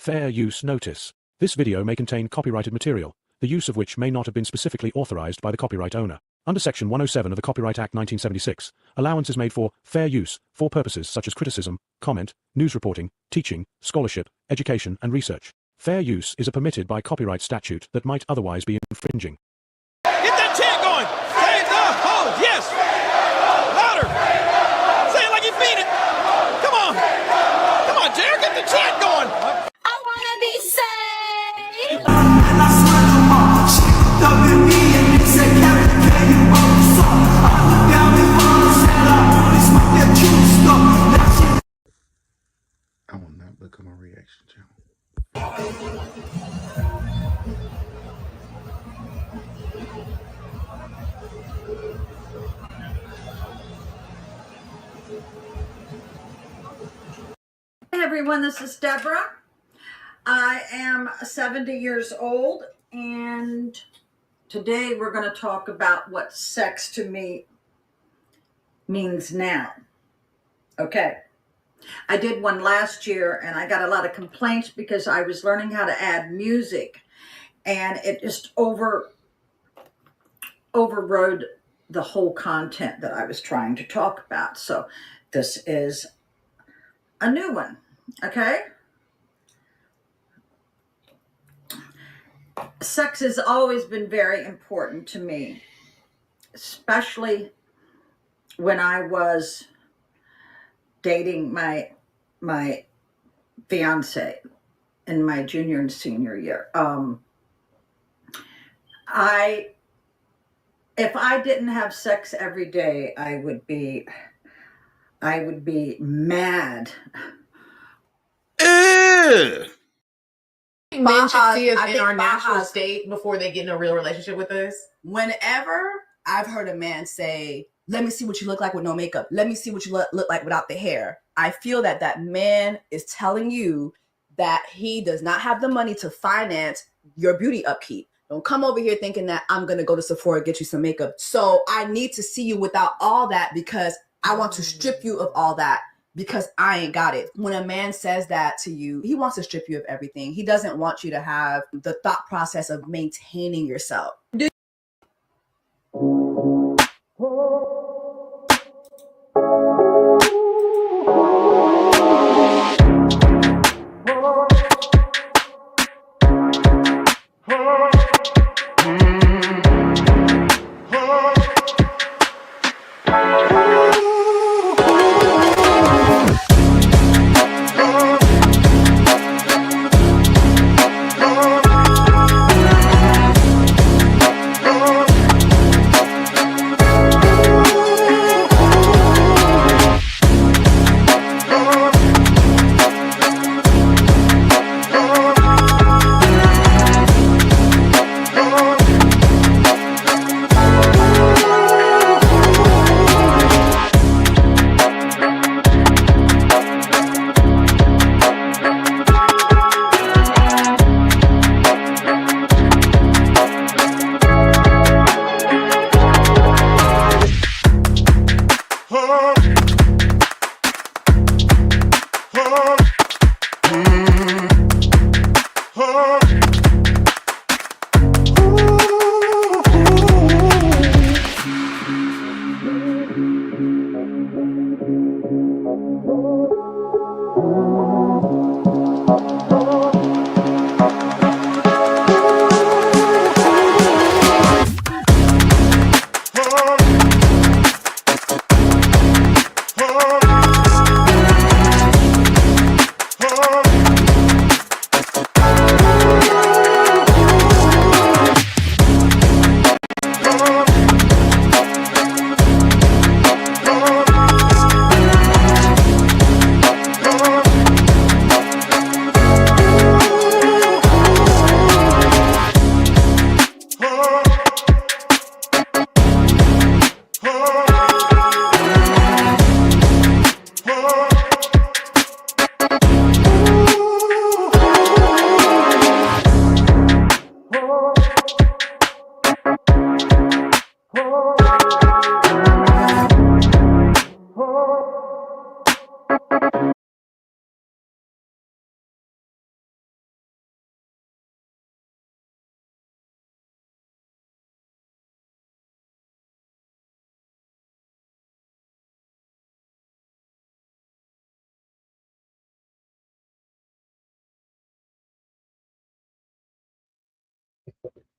Fair use notice. This video may contain copyrighted material, the use of which may not have been specifically authorized by the copyright owner. Under Section 107 of the Copyright Act 1976, allowance is made for fair use for purposes such as criticism, comment, news reporting, teaching, scholarship, education, and research. Fair use is a permitted by copyright statute that might otherwise be infringing. Get that chant going! Say it now! Oh, yes! Louder! Say it like you mean it! Come on! Come on, Jared, get the chant going! I wanna be saved! And I swear to God, she looked at me and it said, Captain, can you hold the song? I looked down before and said, I only smoke that true stuff. Now she... I will not become a reaction channel. Hey everyone, this is Deborah. I am 70 years old, and today we're going to talk about what sex to me means now. Okay. I did one last year and I got a lot of complaints because I was learning how to add music, and it just overrode the whole content that I was trying to talk about. So this is a new one. Okay. Sex has always been very important to me, especially when I was dating my fiance in my junior and senior year. If I didn't have sex every day, I would be mad. Men should see us in our natural state before they get in a real relationship with us. Whenever I've heard a man say, let me see what you look like with no makeup, let me see what you look like without the hair, I feel that that man is telling you that he does not have the money to finance your beauty upkeep. Don't come over here thinking that I'm going to go to Sephora, get you some makeup. So I need to see you without all that because I want to strip you of all that because I ain't got it. When a man says that to you, he wants to strip you of everything. He doesn't want you to have the thought process of maintaining yourself.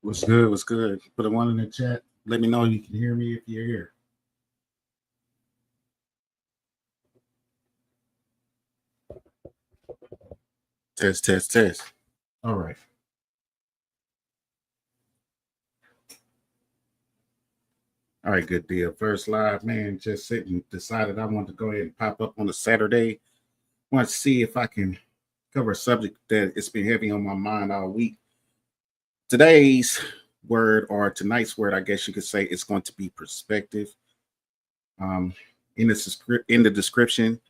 What's good? What's good? Put a one in the chat. Let me know you can hear me if you're here. Test, test, test. All right. All right, good deal. First live, man, just sitting, decided I wanted to go ahead and pop up on a Saturday. Want to see if I can cover a subject that it's been heavy on my mind all week. Today's word, or tonight's word, I guess you could say, is going to be perspective. In the description,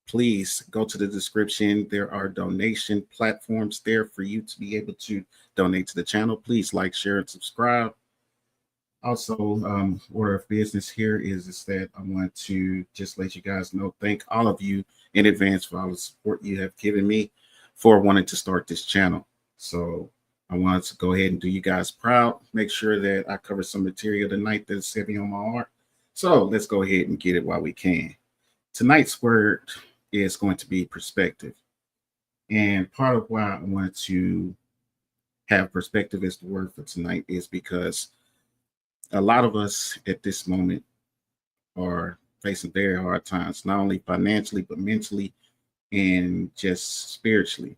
please go to the description. There are donation platforms there for you to be able to donate to the channel. Please like, share, and subscribe. Also, order of business here is that I want to just let you guys know, thank all of you in advance for all the support you have given me for wanting to start this channel. So I wanted to go ahead and do you guys proud, make sure that I cover some material tonight that's heavy on my heart. So let's go ahead and get it while we can. Tonight's word is going to be perspective. And part of why I wanted to have perspective as the word for tonight is because a lot of us at this moment are facing very hard times, not only financially, but mentally and just spiritually.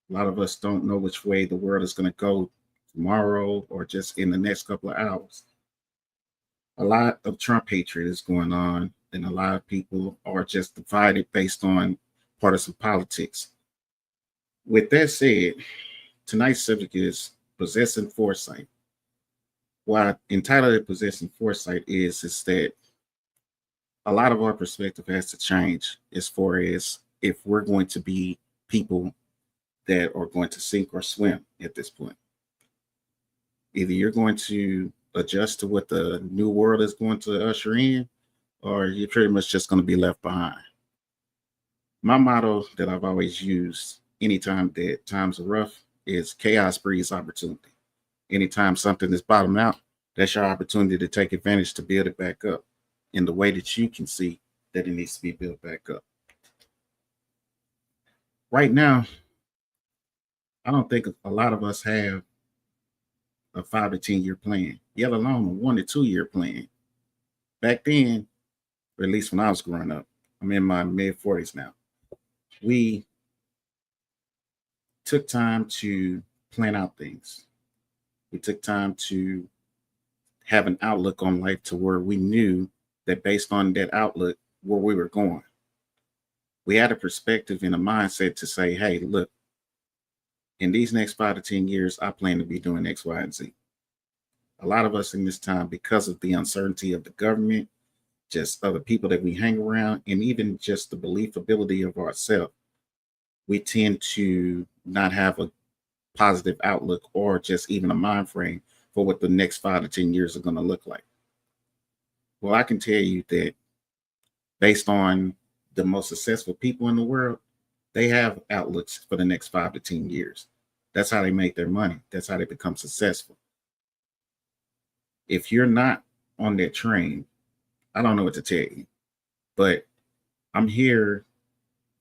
A lot of us don't know which way the world is going to go tomorrow or just in the next couple of hours. A lot of Trump hatred is going on, and a lot of people are just divided based on partisan politics. With that said, tonight's subject is possessing foresight. Why I entitled it Possessing Foresight is that a lot of our perspective has to change as far as if we're going to be people that are going to sink or swim at this point. Either you're going to adjust to what the new world is going to usher in, or you're pretty much just going to be left behind. My motto that I've always used anytime that times are rough is chaos breeds opportunity. Anytime something is bottomed out, that's your opportunity to take advantage to build it back up in the way that you can see that it needs to be built back up. Right now, I don't think a lot of us have a 5 to 10 year plan, yet alone a 1 to 2 year plan. Back then, or at least when I was growing up, I'm in my mid 40s now, we took time to plan out things. We took time to have an outlook on life to where we knew that based on that outlook, where we were going. We had a perspective and a mindset to say, hey, look, in these next 5 to 10 years, I plan to be doing X, Y, and Z. A lot of us in this time, because of the uncertainty of the government, just other people that we hang around, and even just the believability of ourselves, we tend to not have a positive outlook or just even a mind frame for what the next 5 to 10 years are going to look like. Well, I can tell you that based on the most successful people in the world, they have outlooks for the next 5 to 10 years. That's how they make their money. That's how they become successful. If you're not on that train, I don't know what to tell you, but I'm here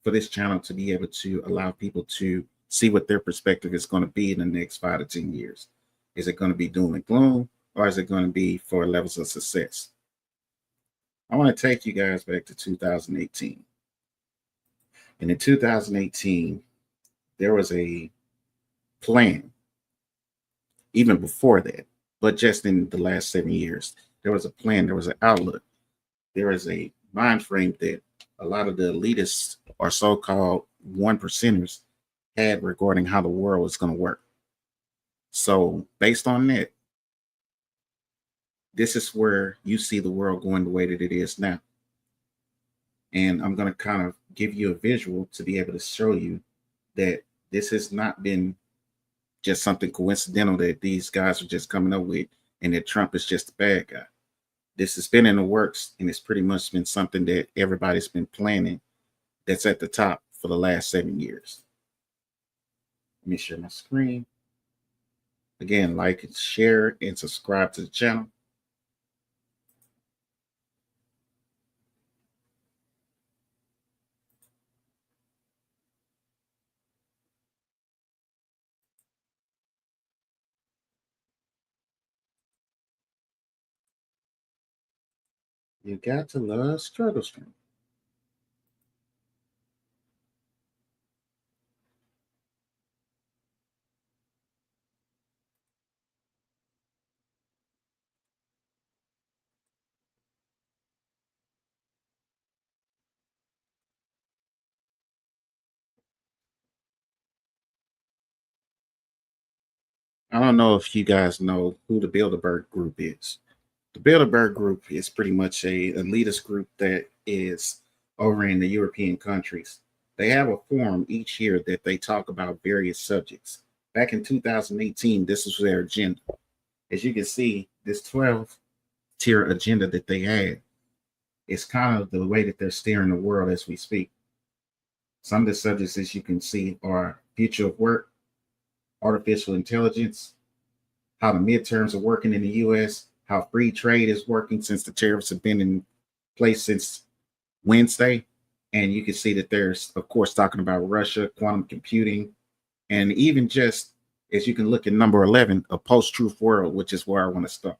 for this channel to be able to allow people to see what their perspective is going to be in the next 5 to 10 years. Is it going to be doom and gloom, or is it going to be for levels of success? I want to take you guys back to 2018. And in 2018, there was a plan, even before that, but just in the last 7 years, there was a plan, there was an outlook, there is a mind frame that a lot of the elitists or so-called 1%ers had regarding how the world was going to work. So based on that, this is where you see the world going the way that it is now. And I'm going to kind of give you a visual to be able to show you that this has not been just something coincidental that these guys are just coming up with and that Trump is just a bad guy. This has been in the works, and it's pretty much been something that everybody's been planning that's at the top for the last 7 years. Let me share my screen. Again, like and share and subscribe to the channel. You got to love struggle stream. I don't know if you guys know who the Bilderberg Group is. The Bilderberg Group is pretty much a elitist group that is over in the European countries. They have a forum each year that they talk about various subjects. Back in 2018, this was their agenda. As you can see, this 12-tier agenda that they had is kind of the way that they're steering the world as we speak. Some of the subjects, as you can see, are future of work, artificial intelligence, how the midterms are working in the U.S., how free trade is working since the tariffs have been in place since Wednesday. And you can see that there's, of course, talking about Russia, quantum computing, and even just as you can look at number 11, a post-truth world, which is where I want to start.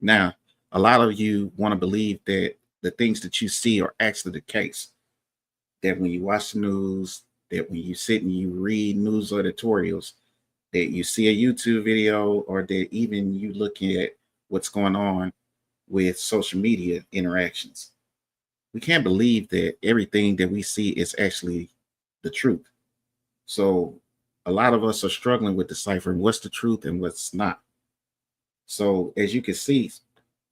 Now, a lot of you want to believe that the things that you see are actually the case. That when you watch the news, that when you sit and you read news editorials, that you see a YouTube video, or that even you looking at what's going on with social media interactions. We can't believe that everything that we see is actually the truth. So a lot of us are struggling with deciphering what's the truth and what's not. So as you can see,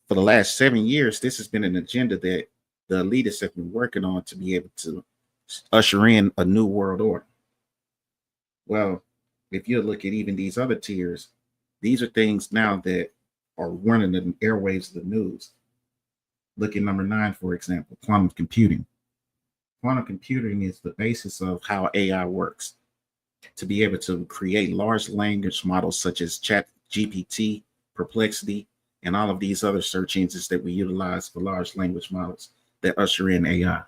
for the last 7 years, this has been an agenda that the elitists have been working on to be able to usher in a new world order. Well, if you look at even these other tiers, these are things now that are running the airwaves of the news. Look at number 9, for example, quantum computing. Quantum computing is the basis of how AI works. To be able to create large language models such as ChatGPT, Perplexity, and all of these other search engines that we utilize for large language models that usher in AI.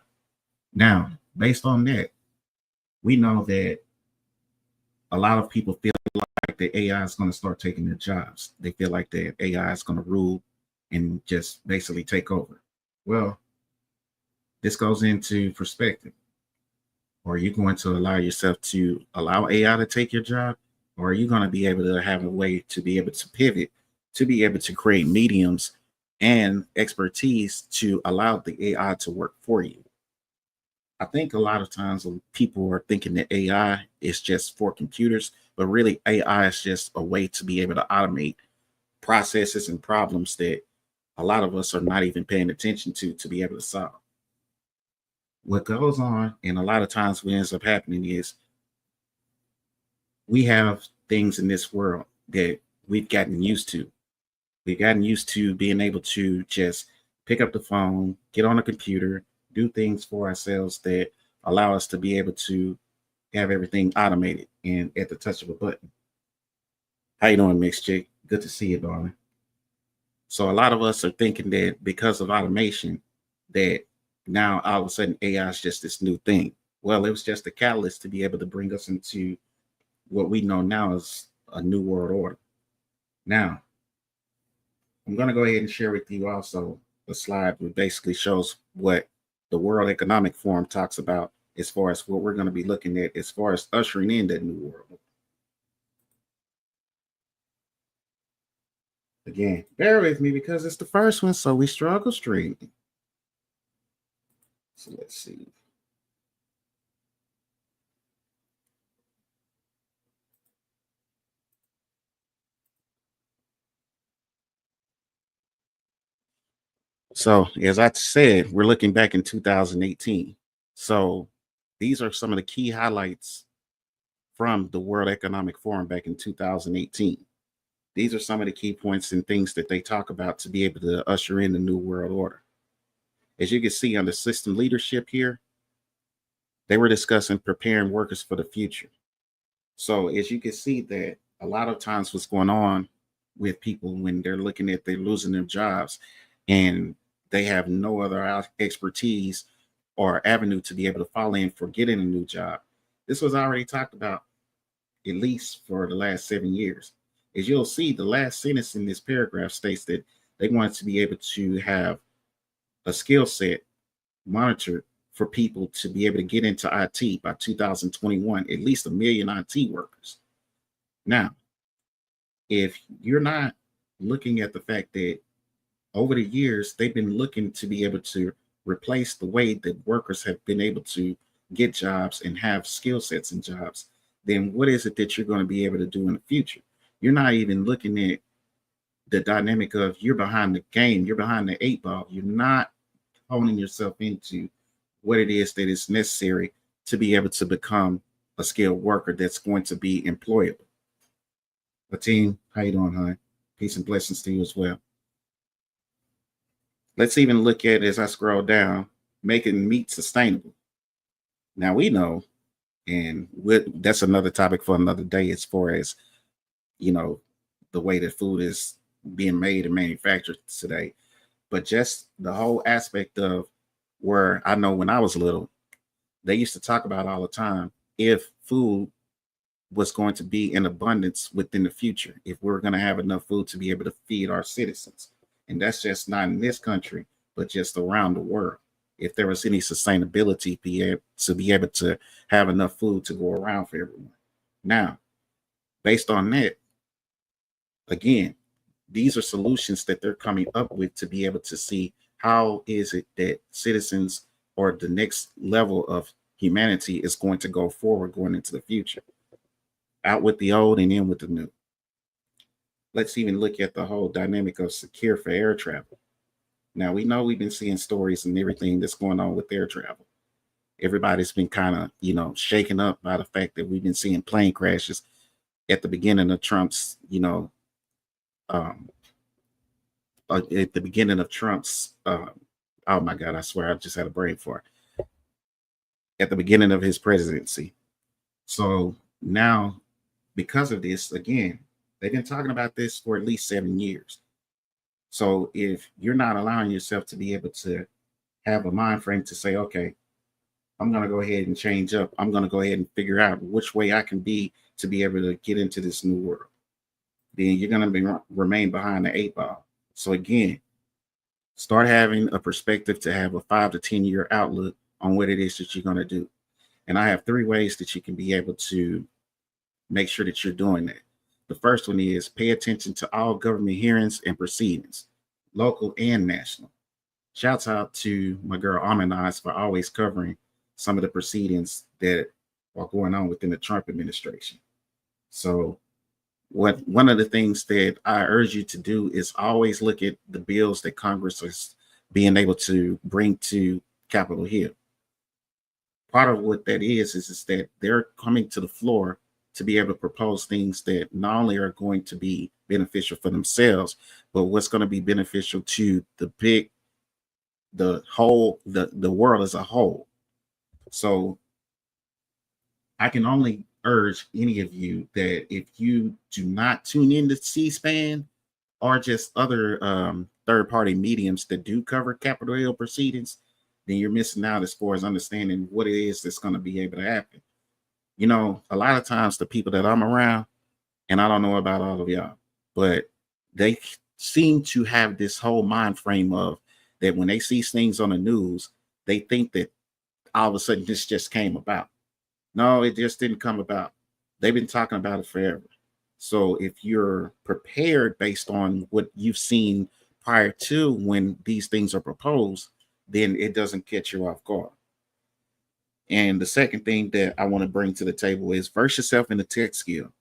Now, based on that, we know that a lot of people feel like the AI is going to start taking their jobs. They feel like the AI is going to rule and just basically take over. Well, this goes into perspective. Are you going to allow yourself to allow AI to take your job? Or are you going to be able to have a way to be able to pivot, to be able to create mediums and expertise to allow the AI to work for you? I think a lot of times people are thinking that AI is just for computers, but really AI is just a way to be able to automate processes and problems that a lot of us are not even paying attention to be able to solve. What goes on, and a lot of times what ends up happening is we have things in this world that we've gotten used to. We've gotten used to being able to just pick up the phone, get on a computer, do things for ourselves that allow us to be able to have everything automated and at the touch of a button. How you doing, Mixed Chick? Good to see you, darling. So a lot of us are thinking that because of automation, that now all of a sudden AI is just this new thing. Well, it was just a catalyst to be able to bring us into what we know now as a new world order. Now, I'm going to go ahead and share with you also a slide that basically shows what the World Economic Forum talks about as far as what we're going to be looking at as far as ushering in that new world order. Again, bear with me because it's the first one, so we struggle streaming. So let's see. So as I said, we're looking back in 2018. So these are some of the key highlights from the World Economic Forum back in 2018. These are some of the key points and things that they talk about to be able to usher in the new world order. As you can see under system leadership here, they were discussing preparing workers for the future. So as you can see that a lot of times what's going on with people when they're looking at they're losing their jobs and they have no other expertise or avenue to be able to fall in for getting a new job. This was already talked about at least for the last 7 years. As you'll see, the last sentence in this paragraph states that they wanted to be able to have a skill set monitored for people to be able to get into IT by 2021, at least 1 million IT workers. Now, if you're not looking at the fact that over the years, they've been looking to be able to replace the way that workers have been able to get jobs and have skill sets and jobs, then what is it that you're going to be able to do in the future? You're not even looking at the dynamic of you're behind the game, you're behind the 8 ball. You're not honing yourself into what it is that is necessary to be able to become a skilled worker that's going to be employable. But team, how you doing, hon? Peace and blessings to you as well. Let's even look at, as I scroll down, making meat sustainable. Now we know, and that's another topic for another day, as far as, you know, the way that food is being made and manufactured today. But just the whole aspect of where I know when I was little, they used to talk about all the time, if food was going to be in abundance within the future, if we're going to have enough food to be able to feed our citizens. And that's just not in this country, but just around the world. If there was any sustainability to be able to have enough food to go around for everyone. Now, based on that, again, these are solutions that they're coming up with to be able to see how is it that citizens or the next level of humanity is going to go forward going into the future. Out with the old and in with the new. Let's even look at the whole dynamic of secure for air travel. Now, we know we've been seeing stories and everything that's going on with air travel. Everybody's been kind of, shaken up by the fact that we've been seeing plane crashes at the beginning of Trump's, at the beginning of Trump's, oh my God, I swear I just had a brain fart. At the beginning of his presidency. So now, because of this, again, they've been talking about this for at least 7 years. So if you're not allowing yourself to be able to have a mind frame to say, okay, I'm going to go ahead and change up. I'm going to go ahead and figure out which way I can be to be able to get into this new world. Then you're going to remain behind the 8 ball. So again, start having a perspective to have a 5 to 10 year outlook on what it is that you're going to do. And I have 3 ways that you can be able to make sure that you're doing that. The first one is pay attention to all government hearings and proceedings, local and national. Shouts out to my girl H.O.E.S for always covering some of the proceedings that are going on within the Trump administration. So one of the things that I urge you to do is always look at the bills that Congress is being able to bring to Capitol Hill. Part of what that is that they're coming to the floor to be able to propose things that not only are going to be beneficial for themselves, but what's going to be beneficial to the world as a whole. So I can only urge any of you that if you do not tune in to C-SPAN or just other third-party mediums that do cover Capitol Hill proceedings, then you're missing out as far as understanding what it is that's going to be able to happen. A lot of times the people that I'm around, and I don't know about all of y'all, but they seem to have this whole mind frame of that when they see things on the news, they think that all of a sudden this just came about. No, it just didn't come about. They've been talking about it forever. So if you're prepared based on what you've seen prior to when these things are proposed, then it doesn't catch you off guard. And the second thing that I want to bring to the table is verse yourself in the tech skill.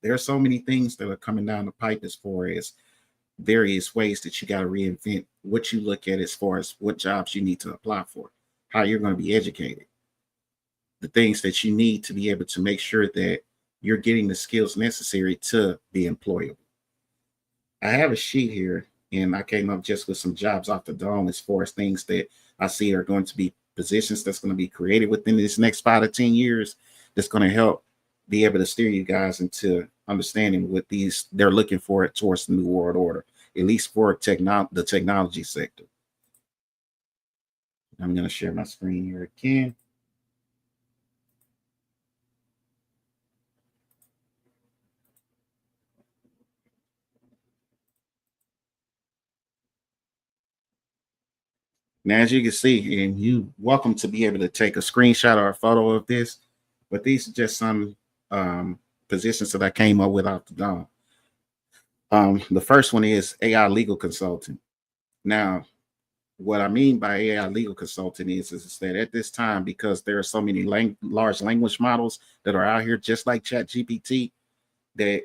There are so many things that are coming down the pipe as far as various ways that you got to reinvent what you look at as far as what jobs you need to apply for, how you're going to be educated, the things that you need to be able to make sure that you're getting the skills necessary to be employable. I have a sheet here, and I came up just with some jobs off the dome as far as things that I see are going to be positions that's going to be created within this next 5 to 10 years that's going to help be able to steer you guys into understanding what they're looking for towards the new world order, at least for the technology sector. I'm going to share my screen here again. Now, as you can see, and you welcome to be able to take a screenshot or a photo of this, but these are just some positions that I came up with off the dome. The first one is AI legal consulting. Now, what I mean by AI legal consulting is that at this time, because there are so many large language models that are out here, just like ChatGPT, that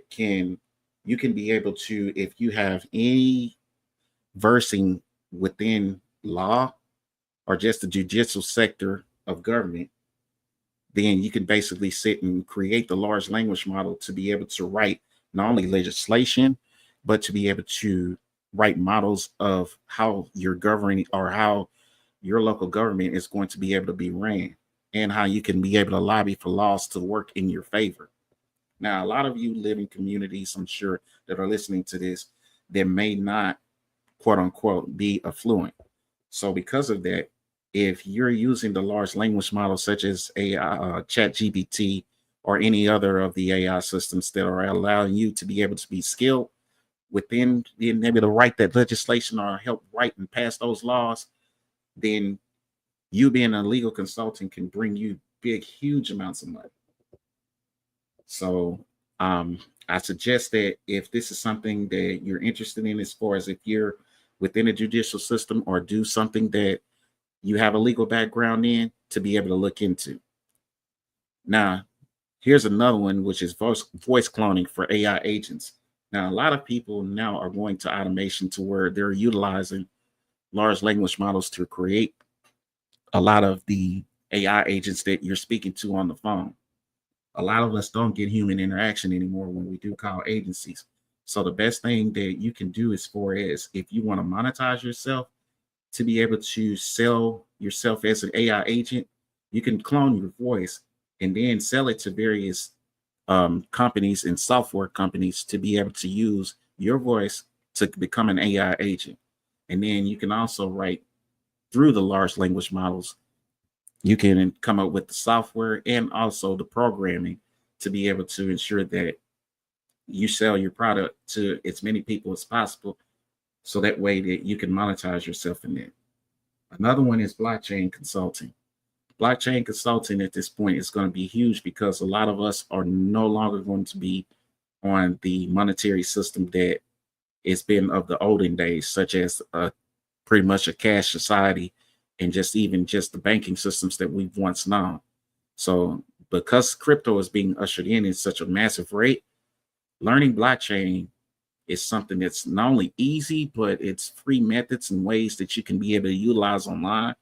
you can be able to, if you have any versing within law or just the judicial sector of government, then you can basically sit and create the large language model to be able to write not only legislation, but to be able to write models of how your governing or how your local government is going to be able to be ran, and how you can be able to lobby for laws to work in your favor. Now, a lot of you live in communities, I'm sure, that are listening to this that may not, quote unquote, be affluent. So because of that, if you're using the large language models such as AI, ChatGPT, or any other of the AI systems that are allowing you to be able to be skilled within being able to write that legislation or help write and pass those laws, then you being a legal consultant can bring you huge amounts of money. So I suggest that if this is something that you're interested in, as far as if you're within a judicial system or do something that you have a legal background in, to be able to look into. Now, here's another one, which is voice cloning for AI agents. Now, a lot of people now are going to automation to where they're utilizing large language models to create a lot of the AI agents that you're speaking to on the phone. A lot of us don't get human interaction anymore when we do call agencies. So the best thing that you can do as far as if you want to monetize yourself, to be able to sell yourself as an AI agent, you can clone your voice and then sell it to various companies and software companies to be able to use your voice to become an AI agent. And then you can also write through the large language models. You can come up with the software and also the programming to be able to ensure that you sell your product to as many people as possible, so that way that you can monetize yourself in it. Another one is blockchain consulting. Blockchain consulting at this point is going to be huge because a lot of us are no longer going to be on the monetary system that it's been of the olden days, such as pretty much a cash society and just the banking systems that we've once known. So because crypto is being ushered in such a massive rate, learning blockchain is something that's not only easy, but it's free methods and ways that you can be able to utilize online.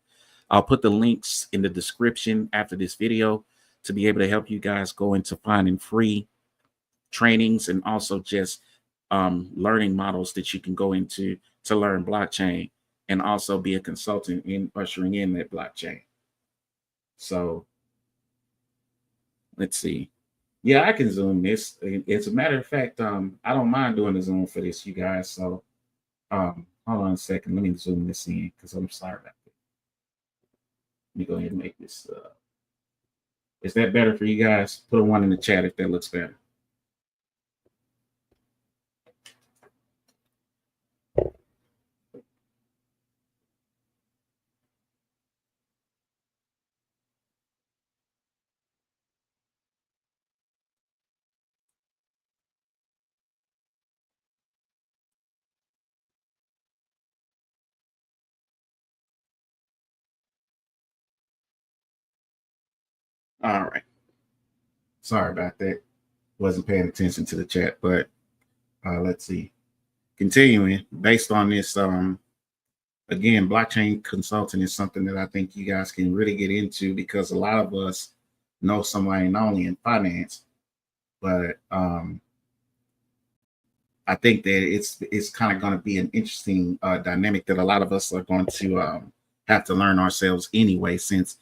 I'll put the links in the description after this video to be able to help you guys go into finding free trainings and also just learning models that you can go into to learn blockchain and also be a consultant in ushering in that blockchain. So let's see. Yeah, I can zoom this. As a matter of fact, I don't mind doing the zoom for this, you guys. So hold on a second. Let me zoom this in because I'm sorry about that. Let me go ahead and make this. Is that better for you guys? Put a 1 in the chat if that looks better. All right. Sorry about that. Wasn't paying attention to the chat, but let's see. Continuing based on this, again, blockchain consulting is something that I think you guys can really get into because a lot of us know somebody not only in finance, but I think that it's kind of going to be an interesting dynamic that a lot of us are going to have to learn ourselves anyway, since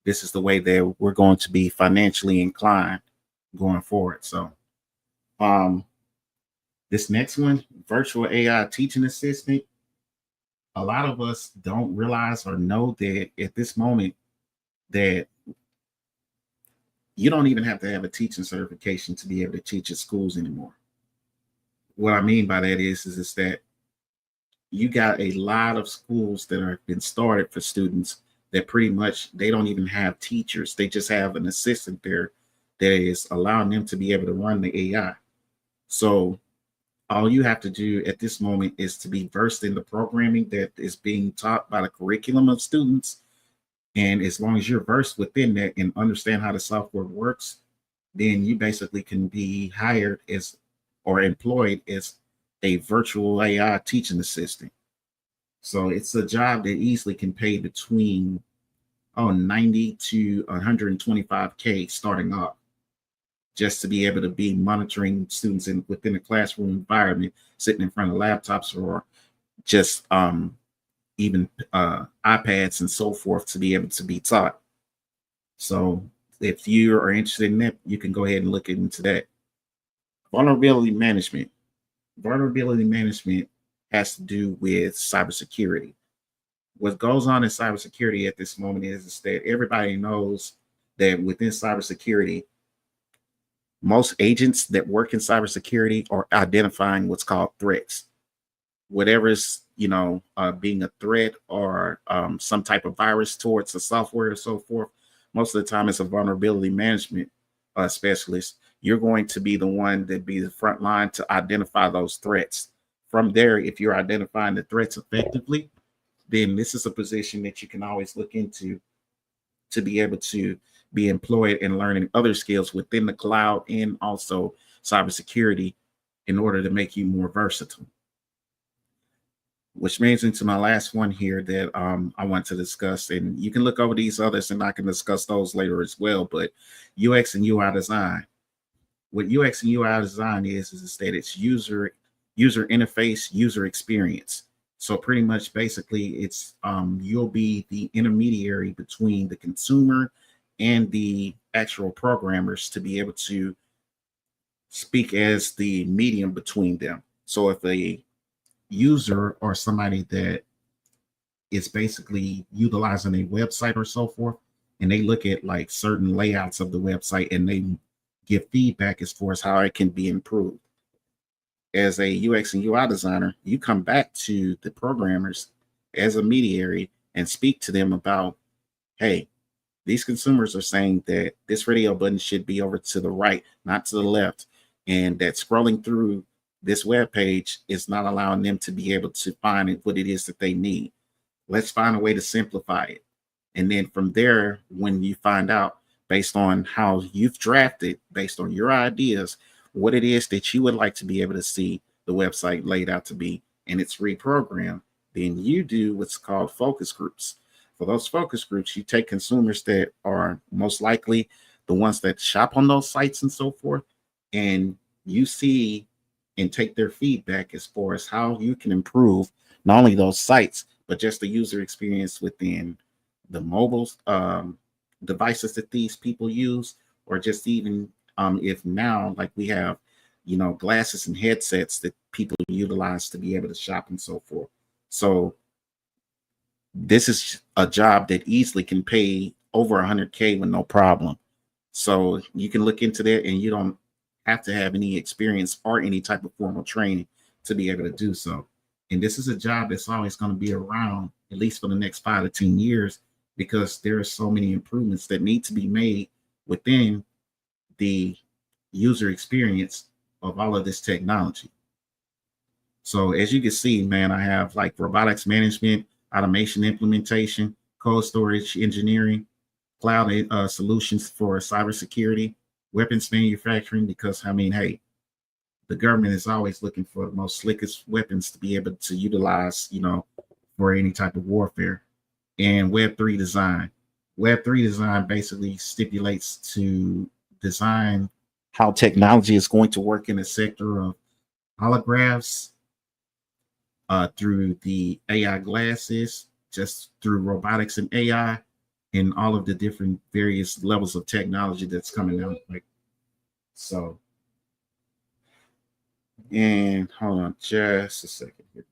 this is the way that we're going to be financially inclined going forward. So this next one, virtual AI teaching assistant, a lot of us don't realize or know that at this moment that you don't even have to have a teaching certification to be able to teach at schools anymore. What I mean by that is that you got a lot of schools that have been started for students that pretty much they don't even have teachers. They just have an assistant there that is allowing them to be able to run the AI. So all you have to do at this moment is to be versed in the programming that is being taught by the curriculum of students. And as long as you're versed within that and understand how the software works, then you basically can be hired as or employed as a virtual AI teaching assistant. So it's a job that easily can pay between 90 to 125K starting off, just to be able to be monitoring students within a classroom environment, sitting in front of laptops or just even iPads and so forth to be able to be taught. So if you are interested in that, you can go ahead and look into that. Vulnerability management. Vulnerability management has to do with cybersecurity. What goes on in cybersecurity at this moment is that everybody knows that within cybersecurity, most agents that work in cybersecurity are identifying what's called threats. Whatever's being a threat or some type of virus towards the software or so forth, most of the time it's a vulnerability management specialist. You're going to be the one that be the front line to identify those threats. From there, if you're identifying the threats effectively, then this is a position that you can always look into to be able to be employed and learning other skills within the cloud and also cybersecurity in order to make you more versatile. Which brings into my last one here that I want to discuss, and you can look over these others and I can discuss those later as well, but UX and UI design. What UX and UI design is that it's user interface, user experience. So pretty much basically it's you'll be the intermediary between the consumer and the actual programmers to be able to speak as the medium between them. So if a user or somebody that is basically utilizing a website or so forth, and they look at like certain layouts of the website and they give feedback as far as how it can be improved. As a UX and UI designer, you come back to the programmers as a mediary and speak to them about, hey, these consumers are saying that this radio button should be over to the right, not to the left, and that scrolling through this web page is not allowing them to be able to find what it is that they need. Let's find a way to simplify it. And then from there, when you find out based on how you've drafted, based on your ideas, what it is that you would like to be able to see the website laid out to be, and it's reprogrammed, then you do what's called focus groups. For those focus groups, you take consumers that are most likely the ones that shop on those sites and so forth, and you see and take their feedback as far as how you can improve not only those sites, but just the user experience within the mobile devices that these people use, or just even if now, like we have, glasses and headsets that people utilize to be able to shop and so forth. So this is a job that easily can pay over 100K with no problem. So you can look into that, and you don't have to have any experience or any type of formal training to be able to do so. And this is a job that's always going to be around at least for the next 5 to 10 years, because there are so many improvements that need to be made within the user experience of all of this technology. So as you can see, man, I have like robotics management, automation implementation, cold storage engineering, cloud solutions for cybersecurity, weapons manufacturing, because I mean, hey, the government is always looking for the most slickest weapons to be able to utilize, for any type of warfare. And Web3 design. Web3 design basically stipulates to design how technology is going to work in the sector of holographs, through the AI glasses, just through robotics and AI, and all of the different various levels of technology that's coming out. So, and hold on just a second here.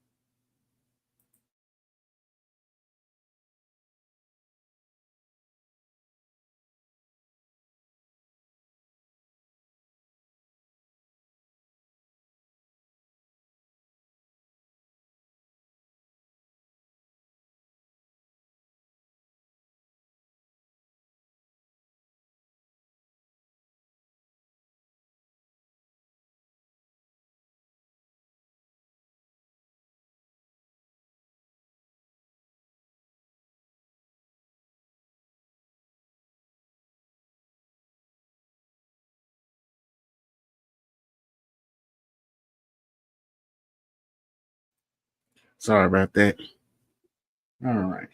Sorry about that. All right.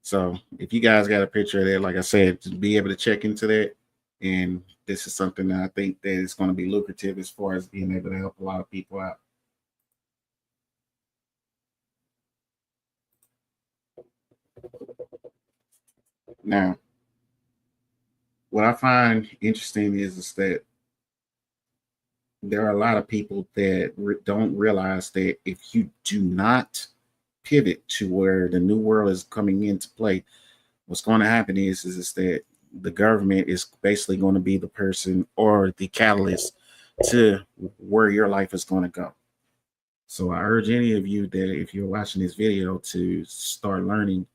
So if you guys got a picture of that, like I said, to be able to check into that. And this is something that I think that is going to be lucrative as far as being able to help a lot of people out. Now, what I find interesting is that there are a lot of people that don't realize that if you do not pivot to where the new world is coming into play, what's going to happen is that the government is basically going to be the person or the catalyst to where your life is going to go. So I urge any of you that if you're watching this video to start learning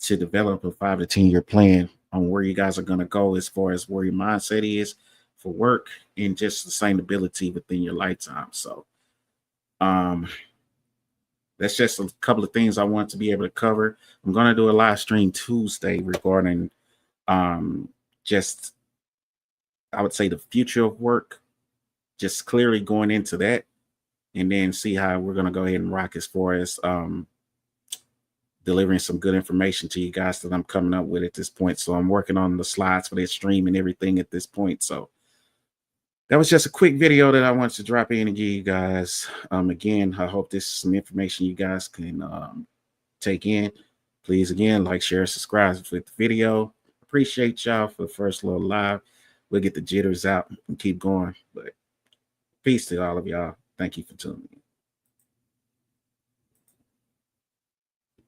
to develop a 5 to 10 year plan on where you guys are going to go as far as where your mindset is for work and just sustainability within your lifetime. So that's just a couple of things I want to be able to cover. I'm going to do a live stream Tuesday regarding just, I would say, the future of work, just clearly going into that, and then see how we're going to go ahead and rock as far as delivering some good information to you guys that I'm coming up with at this point. So I'm working on the slides for that stream and everything at this point. So that was just a quick video that I wanted to drop in and give you guys. Again, I hope this is some information you guys can take in. Please, again, like, share, subscribe with the video. Appreciate y'all for the first little live. We'll get the jitters out and keep going. But peace to all of y'all. Thank you for tuning in.